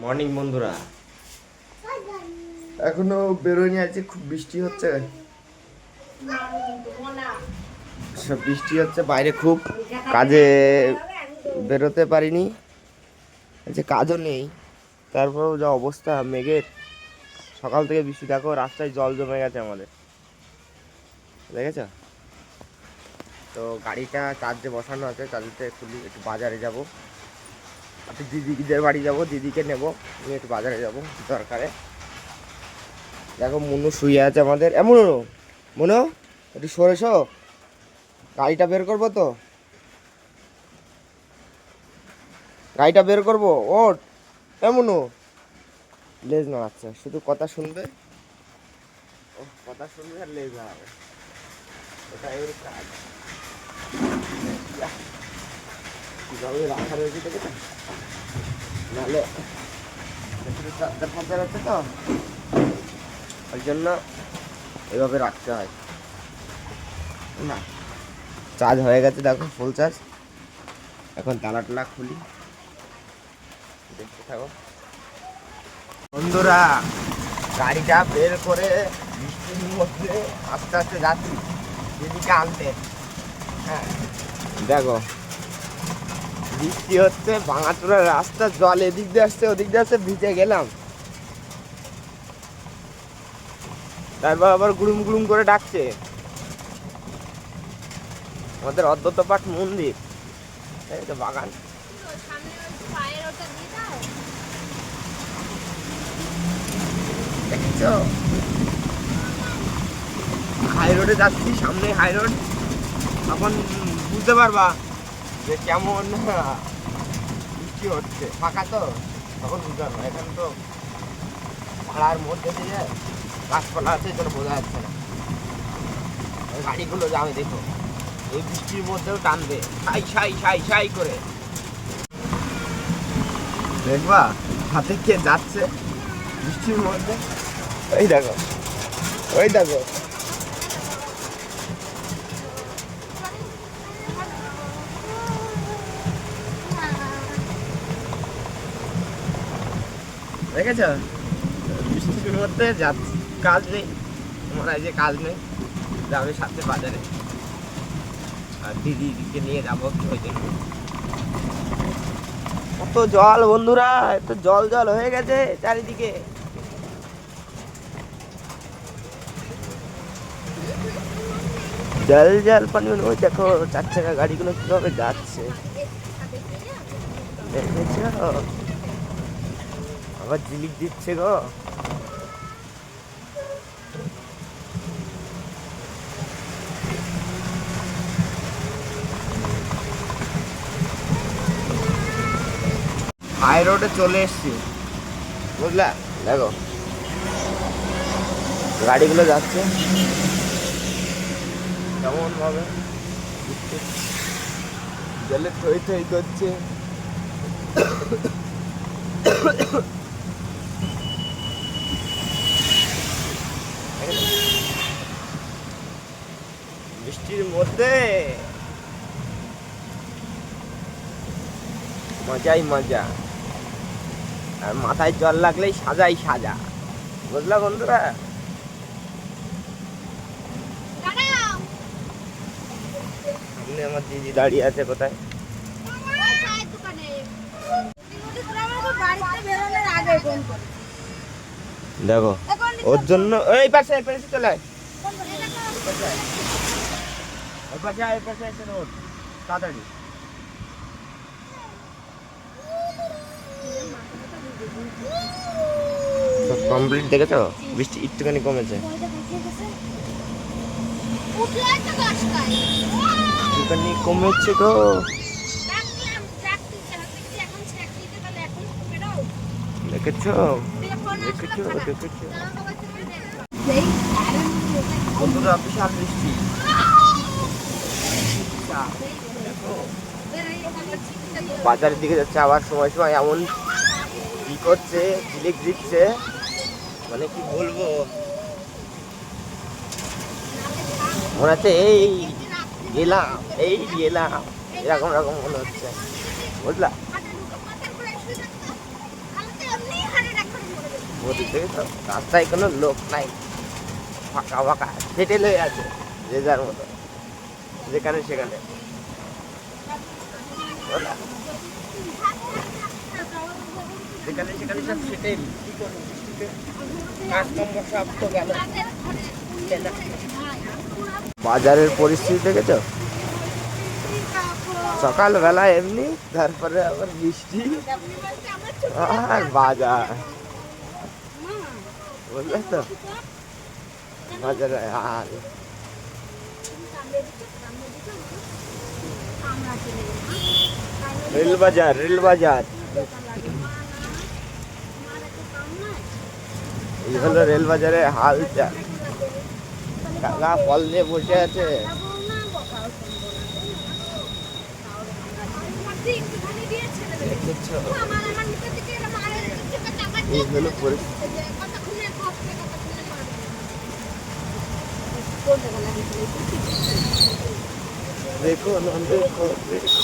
Morning বন্ধুরা, এখনো বেরোয়নি, আছে খুব বৃষ্টি হচ্ছে। সব বৃষ্টি হচ্ছে বাইরে, খুব কাজে বেরোতে পারিনি, যে কাজও নেই। তারপরেও যা অবস্থা মেঘের, সকাল থেকে বৃষ্টি, দেখো রাস্তায় জল জমে গেছে আমাদের, দেখেছ? তো গাড়িটা চার্জে বসানো আছে, চার্জে খুলি, একটু বাজারে যাব, একটু দিদিদের বাড়ি যাব, দিদিকে নেব, নিয়ে একটু বাজারে যাব দরকারে। দেখো মনু শুয়ে আছে আমাদের, এমন মনু একটু সরেছো, গাড়িটা বের করবো তো, গাড়িটা বের করবো, ওট এমন লেজ নাড়াচ্ছে, শুধু কথা শুনবে, ও কথা শুনবে আর লেজ নাড়াবে, ওটাই ওর কাজ। কীভাবে রাখা রয়েছে দেখেছো, নাহলে চার্জার ফার্জার আছে তো, ওই জন্য এভাবে রাখতে হয়। না চার্জ হয়ে গেছে, দেখো ফুল চার্জ। এখন তালা টালা খুলি, দেখতে থাকো বন্ধুরা। গাড়িটা বের করে বৃষ্টির মধ্যে আস্তে আস্তে যাচ্ছি দিদিকে আনতে। হ্যাঁ দেখো বৃষ্টি হচ্ছে, ভাঙাচোরা রাস্তা, জল এদিক দিয়ে আসছে ওদিক দিয়ে আসছে, ভিজে গেলাম। তারপর আবার গুড়ুম গুড়ুম করে ডাকছে, আমাদের অদ্বৈতপাঠ মন্দির, এই তো বাগান। দেখছো হাই রোডে যাচ্ছি, সামনে হাই রোড, তখন বুঝতে পারবা যে কেমন বৃষ্টি হচ্ছে। ফাঁকা তো তখন বুঝতে পারবা, এখানে তো পাড়ার মধ্যে দিয়ে গাছপালা আছে, যেন বোঝা যাচ্ছে না। গাড়িগুলো যাবে দেখো, এই বৃষ্টির মধ্যেও টানবে সাই সাই সাই সাই করে, দেখবা হাতে কে যাচ্ছে বৃষ্টির মধ্যে। ওই দেখো, ওই দেখো, দেখেছ বৃষ্টির মধ্যে যাচ্ছি, কাজ নেই আমার, যে কাজ নেই, যাবে সাথে বাজারে, আর দিদিকে নিয়ে যাবো ওই জন্য। কত জল বন্ধুরা, এত জল জল হয়ে গেছে চারিদিকে। জল জল পানি, ওই দেখো চার চাকা গাড়িগুলো কিভাবে যাচ্ছে, দেখেছ? আবার জিলিক দিচ্ছে গো। হাই রোডে চলে এসছি, বুঝলা? দেখো গাড়িগুলো যাচ্ছে কেমন ভাবে, জলে থই থই করছে। বৃষ্টির মধ্যে মজাই মজা, আর মাথায় জল লাগলেই সাজাই সাজা, বুঝলা বন্ধুরা? সামনে আমার দিদি দাঁড়িয়ে আছে, কোথায় দেখো, ওর জন্য এই পাশে চলে আয়, তাড়াতাড়ি। সব কমপ্লিট, দেখেছো বৃষ্টি একটুখানি কমেছে, একটুখানি কমেছে গো। দেখেছো দেখেছো দেখেছো বন্ধুরা, বিশাল বৃষ্টি। বাজারের দিকে যাচ্ছে, আবার সময় সময় এমন কি করছে, ঝিলিক দিচ্ছে, মানে কি বলবো, মনে হচ্ছে এই গেলাম, এই গেলাম, এরকম রকম মনে হচ্ছে, বুঝলা? ওদিক থেকে তো রাস্তায় কোনো লোক নাই, ফাঁকা ফাঁকা সেটেল হয়ে আছে যে যার মতো যেখানে সেখানে। যেখানে সেখানে সব সেটেল, কি করবো কাজকর্ম সব তো গেল। বাজারের পরিস্থিতি দেখেছো, সকালবেলা এমনি, তারপরে আবার বৃষ্টি আর বাজার, বুঝলে তো বাজারে। আর রেল বাজার, রেল বাজার, এই হলো রেল বাজারের হালচাল। কাকা ফল নিয়ে বসে আছে। এই হলো পরিস্থিতি। দেখো না, দেখো দেখো,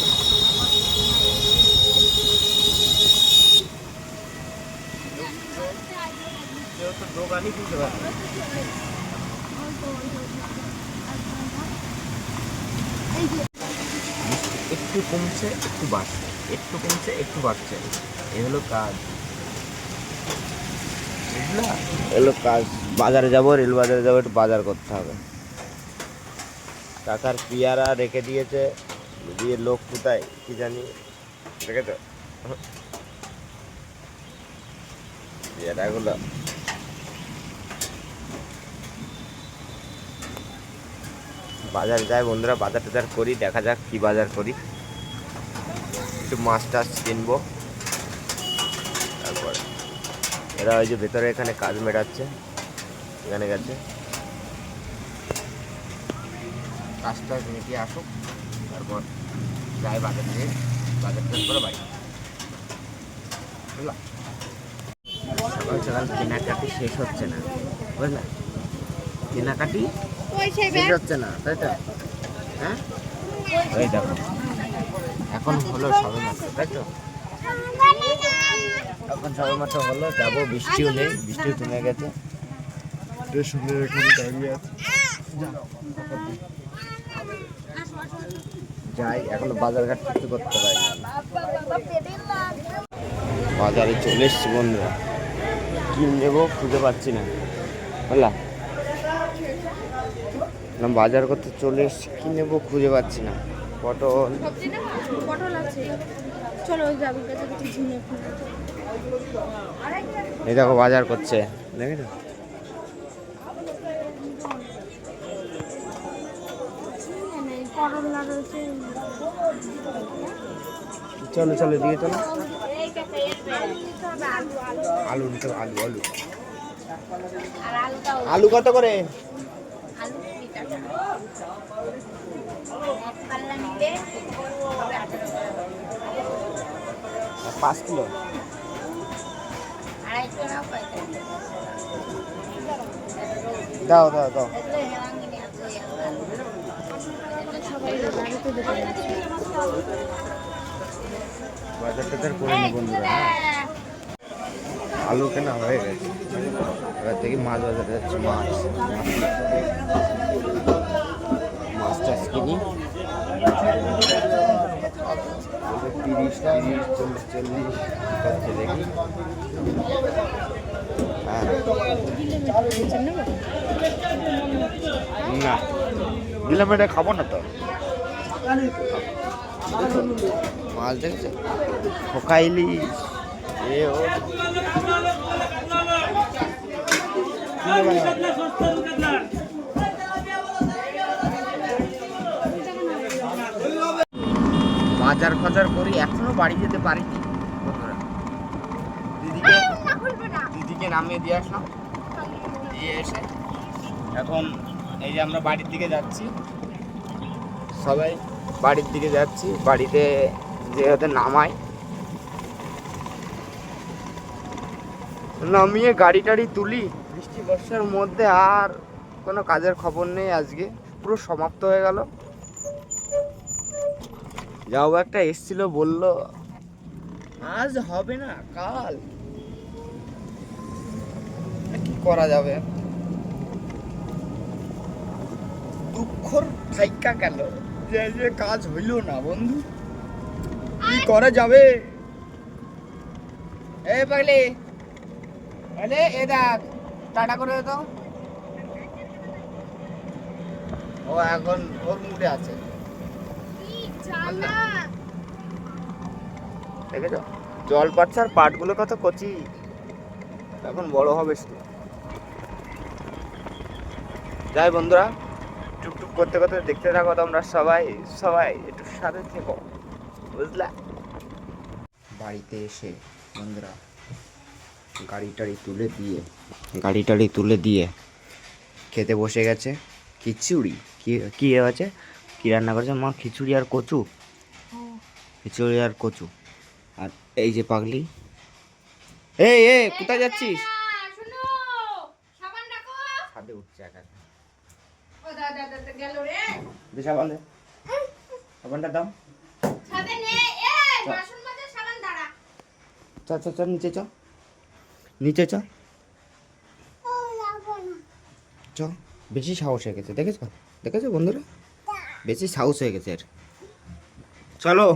তো দোকানই খুলতে পারে। একটু কমছে একটু বাড়ছে, একটু কমছে একটু বাড়ছে, এই হলো কাজ, বুঝলা? এলো কাজ। বাজারে যাবো, রেল বাজারে যাবো, একটু বাজার করতে হবে। কাকার পেয়ারা রেখে দিয়েছে, দিয়ে লোক কোথায় কি জানি, দেখেছো পেয়ারাগুলো। বাজার যায় বন্ধুরা, বাজার টাজার করি, দেখা যাক কি বাজার করি। একটু মাছ টাছ কিনবো। তারপর এরা ওই যে ভেতরে এখানে কাজ মেটাচ্ছে, এখানে গেছে, কাজ টাজ মিটিয়ে আসুক, তারপর যাই বাজার দিয়ে, বাজার টাজ করে বাড়ি। বুঝলা, সকাল সকাল কেনাকাটি শেষ হচ্ছে না, বুঝলা? কেনাকাটি শেষ হচ্ছে না, তাই তো? হ্যাঁ, ওই দেখো এখন হলো সবে মাত্র, তাই তো? এখন সবে মাত্র হলো, যাবো, বৃষ্টিও নেই, বৃষ্টিও থেমে গেছে। সুন্দর এখানে দাঁড়িয়ে আছে, যাই, এখনো বাজারঘাট কিছু করতে পারি। বাজারে চলে এসছি বন্ধুরা, কি নেবো খুঁজে পাচ্ছি না, বুঝলা? বাজার করতে চলে এসছি, কি নেবো খুঁজে পাচ্ছি না। পটল, পটল আছে, চলো যাবো। এই দেখো বাজার করছে, দেখি তো। চলো চলো দিয়ে চলো। আলু নিতে, আলু আলু আলু কত করে? 5 কিলো। দাও দাও দাও। বাজার টাজার করে নি বন্ধুরা, আলু কেনা হয়ে গেছে, এবার থেকে মাছ বাজারে যাচ্ছে। মাছ টাছ কিনি। 30, 40, 40 হচ্ছে, দেখি। হ্যাঁ না, দিলাম, এটা খাবো না তো। মাছ দেখছে খোকাইলি, বাজার ফাজার করি, এখনো বাড়ি যেতে পারিনি বন্ধুরা। দিদিকে নামিয়ে দিয়ে আসলাম, দিয়ে এসে এখন এই যে আমরা বাড়ির দিকে যাচ্ছি, সবাই বাড়ির দিকে যাচ্ছি। বাড়িতে যে ওদের নামাই, নামিয়ে গাড়ি টাড়ি তুলি। বৃষ্টি বর্ষার মধ্যে আর কোনো কাজের খবর নেই, আজকে পুরো সমাপ্ত হয়ে গেল। যাও, একটা এসছিল, বলল আজ হবে না, কাল। করা যাবে? দুঃখর থাইকা গেল যে যে কাজ হইল না বন্ধু, কি করা যাবে? এ পাগলি, আরে এ দেখ, টাটা করে দে তো। ও এখন ওর মুডে আছে, দেখেছো জল পাচ্ছে আর পাটগুলো কত কচি, এখন বড় হবে শুধু। যাই বন্ধুরা, টুকটুক করতে করতে দেখতে থাকো তোমরা সবাই সবাই একটু সাথে থেকো, বুঝলা? বাড়িতে এসে বন্ধুরা গাড়ি টাড়ি তুলে দিয়ে খেতে বসে গেছে খিচুড়ি। কি আছে, কি রান্না করেছে মা? খিচুড়ি আর কচু, খিচুড়ি আর কচু। আর এই যে পাগলি, এই এই কোথায় যাচ্ছিস? ছাদে উঠছে একা। দে সাবান, দে সাবানটা দাও। চ চ চ নিচে চ, নিচে চ চ। বেশি সাহস হয়ে গেছে, দেখেছো দেখেছো বন্ধুরা, বেশি সাহস হয়ে গেছে এর। চলো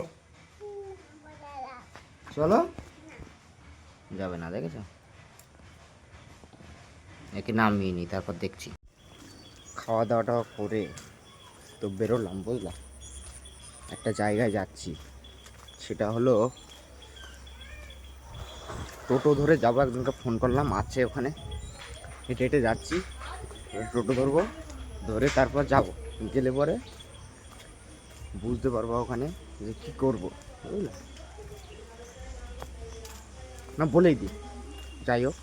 চলো, যাবে না, দেখেছো? একে নামিয়ে নি, তারপর দেখছি। খাওয়া দাওয়াটা করে তো বেরোলাম, বুঝলাম একটা জায়গায় যাচ্ছি, সেটা হলো টোটো ধরে যাবো। একজনকে ফোন করলাম, আছে ওখানে, হেঁটে হেঁটে যাচ্ছি। টোটো ধরবো, ধরে তারপর যাব, গেলে পরে বুঝতে পারবো ওখানে যে কী করবো, বুঝলে? না বলেই দিই, যাই হোক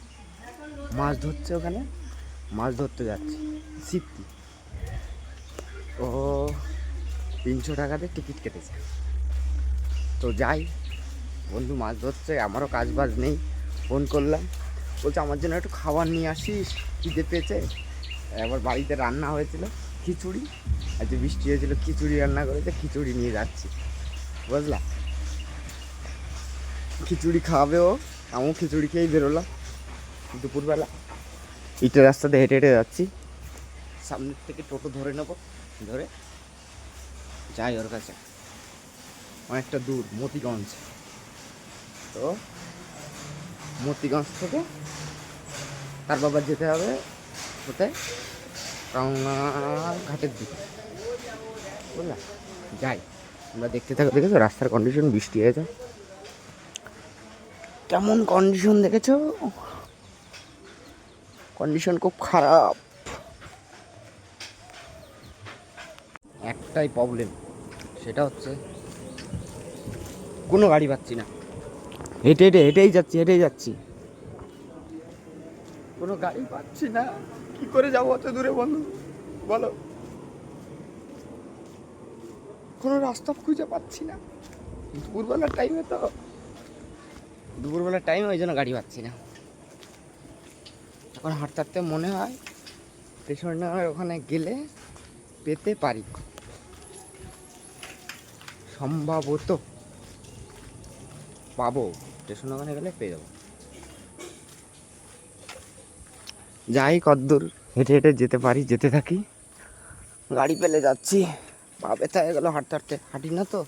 মাছ ধরছে ওখানে, মাছ ধরতে যাচ্ছি সিপ্তি। ও 300 টাকাতে টিকিট কেটেছে, তো যাই। বন্ধু মাছ ধরছে, আমারও কাজ বাজ নেই, ফোন করলাম, বলছে আমার জন্য একটু খাবার নিয়ে আসিস, খিদে পেয়েছে। এবার বাড়িতে রান্না হয়েছিল খিচুড়ি, আজকে বৃষ্টি হয়েছিল, খিচুড়ি রান্না করেছে, খিচুড়ি নিয়ে যাচ্ছি, বুঝলা? খিচুড়ি খাওয়াবে ও, আমিও খিচুড়ি খেয়েই বেরোলাম দুপুরবেলা। ইটের রাস্তাতে হেঁটে হেঁটে যাচ্ছি, সামনের থেকে টোটো ধরে নেবো, ধরে যাই ওর কাছে। অনেকটা দূর, মতিগঞ্জ। তো মতিগঞ্জ থেকে তার বাবা যেতে হবে কোথায়, ঘাটের দিকে, বুঝলা? যাই, আমরা দেখতে থাকো। দেখেছো রাস্তার কন্ডিশন, বৃষ্টি হয়েছে, কেমন কন্ডিশন দেখেছো? কন্ডিশন খুব খারাপ। একটাই প্রবলেম, সেটা হচ্ছে কোনো গাড়ি পাচ্ছি না। হেঁটেই যাচ্ছি, কোনো গাড়ি পাচ্ছি না। কি করে যাবো অত দূরে বন্ধু, বলো? কোনো রাস্তা খুঁজে পাচ্ছি না। দুপুরবেলার টাইমে ওই জন্য গাড়ি পাচ্ছি না। এখন হাঁটতে হাঁটতে মনে হয় পেছনে ওখানে গেলে পেতে পারি, সম্ভবত পাবো। স্টেশন ওখানে গেলে পেয়ে যাবো। যাই, কদ্দূর হেঁটে হেঁটে যেতে পারি, যেতে থাকি। গাড়ি পেলে যাচ্ছি, পা ব্যথা হয়ে গেলো হাঁটতে হাঁটতে, হাঁটি না তো।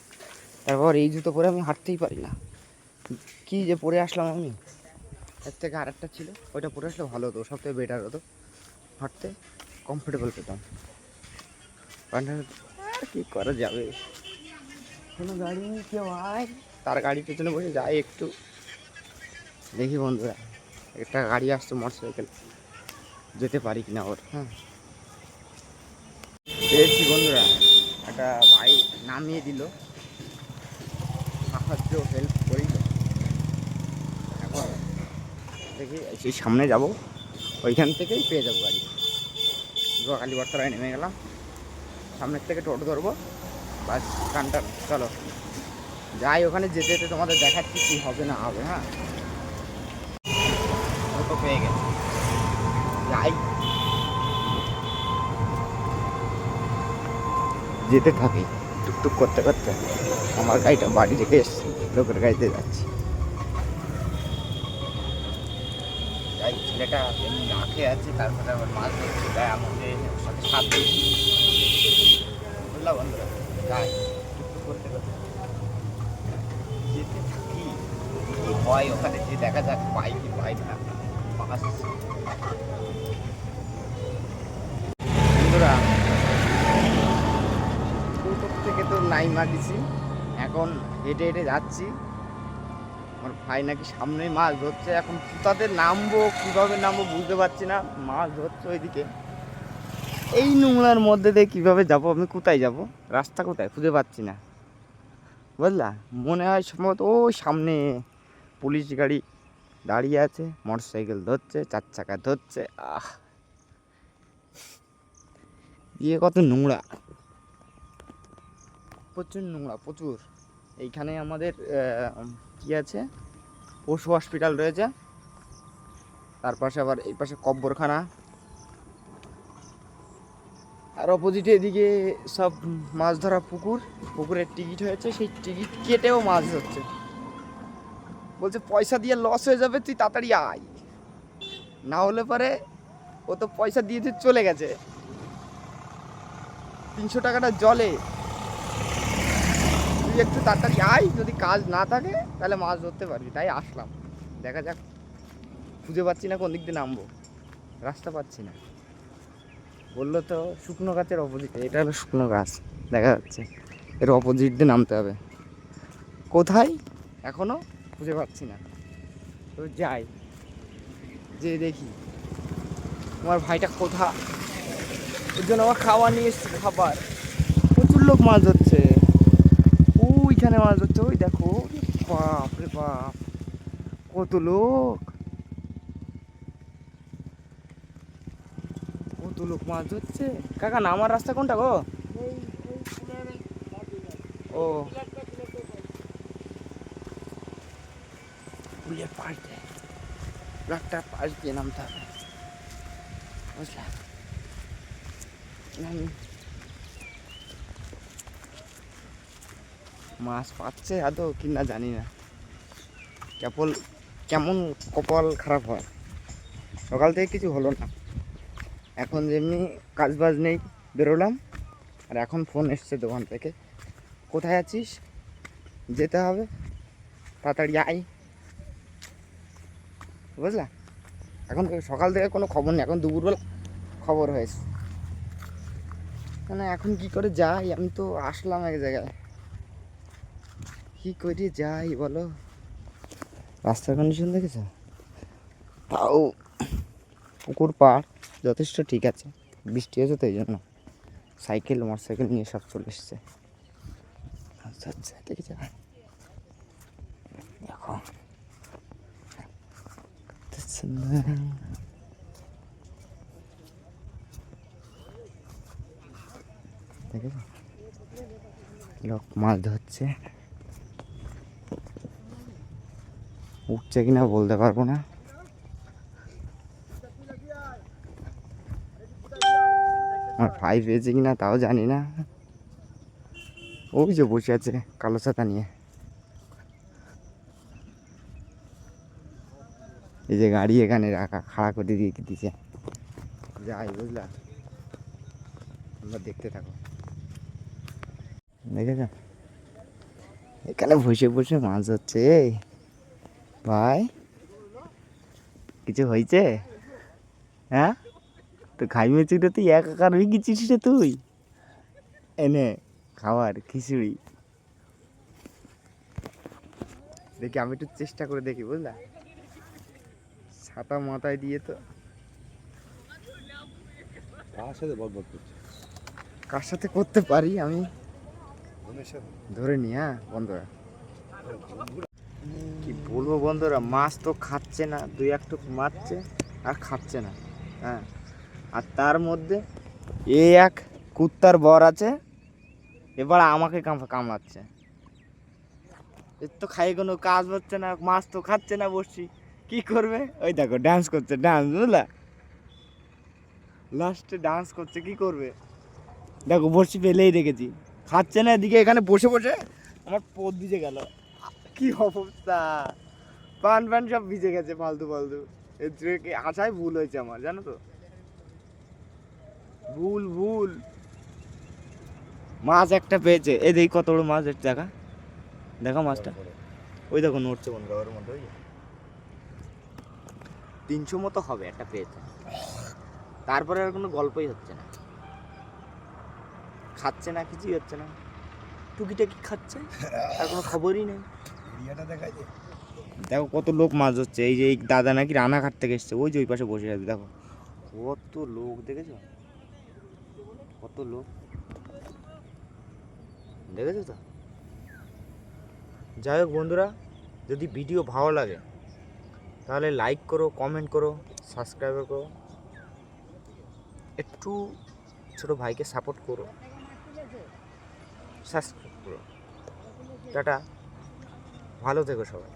তারপর এই জুতো পরে আমি হাঁটতেই পারি না, কি যে পরে আসলাম আমি। এর থেকে আরেকটা ছিল, ওইটা পরে আসলে ভালো হতো, সবথেকে বেটার হতো, হাঁটতে কমফোর্টেবল পেতাম। আর কি করা যাবে, কোনো গাড়ি নেই, কেউ আয়, তার গাড়ির পেছনে বসে যাই একটু। দেখি বন্ধুরা, একটা গাড়ি আসছে মোটরসাইকেল, যেতে পারি কিনা ওর। হ্যাঁ পেয়েছি বন্ধুরা, একটা ভাই নামিয়ে দিল, সাহায্য হেল্প করিল। এখন দেখি সেই সামনে যাব, ওইখান থেকেই পেয়ে যাবো গাড়ি। কালী বটতলায় নেমে গেলাম, সামনের থেকে টোটো ধরবো, বাস টানটা। চলো যাই, ওখানে যেতে যেতে তোমাদের দেখাচ্ছি কী হবে না হবে। হ্যাঁ টোটো পেয়ে গেছে, যাই, যেতে থাকি টুকটুক করতে করতে। আমার গাড়িটা বাড়ি রেখে এসছি, লোকের গাড়িতে যাচ্ছি। তাই ছেলেটা এমনি না খেয়ে আছে, তারপরে আবার মাছ ধরছে, তাই আমাকে ওর সাথে সাথ দিয়েছি। বুঝলাম বন্ধুরা, যাই টুকটুক করতে করতে যেতে থাকি, কি হয় ওখানে যে দেখা যাক, পাই কি পাই না মাছ। বন্ধুরা কৌতুক থেকে তো নাই মাগিছি, এখন হেঁটে হেঁটে যাচ্ছি। আমার ভাই নাকি সামনে মাছ ধরছে, এখন কোথাতে নামবো কিভাবে নামবো বুঝতে পারছি না। মাছ ধরছে ওইদিকে, এই নোংরার মধ্যে দিয়ে কীভাবে যাবো, আমি কোথায় যাব, রাস্তা কোথায় খুঁজে পাচ্ছি না। বুঝলা, মনে হয় সম্ভবত ওই সামনে পুলিশ গাড়ি দাঁড়িয়ে আছে, মোটর সাইকেল ধরছে, 4 চাকা ধরছে। দিয়ে কত নোংরা, প্রচুর নোংরা প্রচুর। এইখানে আমাদের কি আছে, পশু হসপিটাল রয়েছে, তার পাশে আবার এই পাশে কব্বরখানা, আর অপোজিটে এদিকে সব মাছ ধরা পুকুর, পুকুরের টিকিট হয়েছে, সেই টিকিট কেটেও মাছ ধরছে। বলছে পয়সা দিয়ে লস হয়ে যাবে, তুই তাড়াতাড়ি আয়, না হলে পরে ও তো পয়সা দিয়ে দিয়ে চলে গেছে, 300 টাকাটা জলে, তুই একটু তাড়াতাড়ি আয়, যদি কাজ না থাকে তাহলে মাছ ধরতে পারবি। তাই আসলাম, দেখা যাক, খুঁজে পাচ্ছি না কোন দিক দিয়ে নামবো, রাস্তা পাচ্ছি না। বললো তো শুকনো গাছের অপোজিটে, এটা হলো শুকনো গাছ দেখা যাচ্ছে, এর অপোজিট দিয়ে নামতে হবে। কোথায় এখনো খুঁজে পাচ্ছি না, তো যাই, যে দেখি আমার ভাইটা কোথা, ওর জন্য আমার খাবার নিয়ে এসছি, খাবার। প্রচুর লোক মাছ ধরছে, ওইখানে মাছ ধরছে, ওই দেখো, বাপ রে বাপ, কত লোক, কত লোক মাছ ধরছে। কাকা নামার রাস্তা কোনটা গো? ও পুলের পাশ দিয়ে, রাস্তার পাশ দিয়ে নামতে হবে, বুঝলা। মাছ পাচ্ছে আদৌ কিনা জানি না, কেবল কেমন কপাল খারাপ হয়, সকাল থেকে কিছু হলো না, এখন যেমনি কাজ বাজ নেই বেরোলাম, আর এখন ফোন এসছে দোকান থেকে, কোথায় আছিস, যেতে হবে, তাড়াতাড়ি আয়, বুঝলা। এখন সকাল থেকে কোনো খবর নেই, এখন দুপুরবেলা খবর হয়েছে, মানে এখন কি করে যাই, আমি তো আসলাম এক জায়গায়, কি করে যাই বলো। রাস্তার কন্ডিশন দেখেছ, তাও পুকুর পাড় যথেষ্ট ঠিক আছে, বৃষ্টি হয়েছে তো এই জন্য সাইকেল মোটর সাইকেল নিয়ে সব চলে এসছে। আচ্ছা আচ্ছা দেখেছ, দেখো দেখেছ লোক মাছ ধরছে, উঠছে কিনা বলতে পারবো না, আমার ভাই পেয়েছে কিনা তাও জানি না। ওই যে বসে আছে কালো ছাতা নিয়ে, এই যে গাড়ি এখানে রাখা, খাড়া করে দিয়ে দিয়েছে, যাই, বুঝলা, তোমরা দেখতে থাকো। দেখেছ, এখানে বসে বসে মাছ হচ্ছে। ভাই কিছু হয়েছে? হ্যাঁ, তো খাই মেছি রে, তুই একাকার হয়ে গেছিস রে তুই, এনে খাবার খিচুড়ি। দেখি আমি একটু চেষ্টা করে দেখি, বুঝলা, ছাতা মাথায় দিয়ে তো। কার সাথে বকবক করছে? কার সাথে করতে পারি আমি ধরে নি। হ্যাঁ বন্ধুরা, কি বলবো বন্ধুরা, মাছ তো খাচ্ছে না, 2-1 মারছে আর খাচ্ছে না। হ্যাঁ, আর তার মধ্যে এই এক কুত্তার বর আছে, এবার আমাকে কামড়াচ্ছে। এর তো খাই কোনো কাজ হচ্ছে না, মাছ তো খাচ্ছে না, বসছি কি করবে, ওই দেখো ডান্স করছে, ডান্স, বুঝলা, লাস্টে ডান্স করছে, কি করবে দেখো, বসছি ফেলেই রেখেছি, খাচ্ছে না, এদিকে এখানে বসে বসে আমার পোদ ভিজে গেল, কি অবস্থা, পান সব ভিজে গেছে ফালতু ফালতু। এর থেকে আশাই ভুল হয়েছে আমার, জানো তো, ভুল। মাছ একটা পেয়েছে, এই দেখি কত বড় মাছ, একটু দেখা মাছটা, ওই দেখো নড়ছে বন্ধুরা ওর মধ্যে, ওই 300 মতো হবে একটা পেয়েছে। তারপরে আর কোনো গল্পই হচ্ছে না, খাচ্ছে না, কিছুই হচ্ছে না, টুকিটাকি খাচ্ছে, আর কোনো খবরই নেই। দেখো কত লোক মাছ হচ্ছে, এই যে এই দাদা নাকি রানাঘাট থেকে এসছে, ওই যে ওই পাশে বসে আছে, দেখো কত লোক, দেখেছো কত লোক, দেখেছো তো। যাই হোক বন্ধুরা, যদি ভিডিও ভালো লাগে তাহলে লাইক করো, কমেন্ট করো, সাবস্ক্রাইব করো, একটু ছোট ভাইকে সাপোর্ট করো, সাবস্ক্রাইব করো। টাটা, ভালো থেকো সবাই।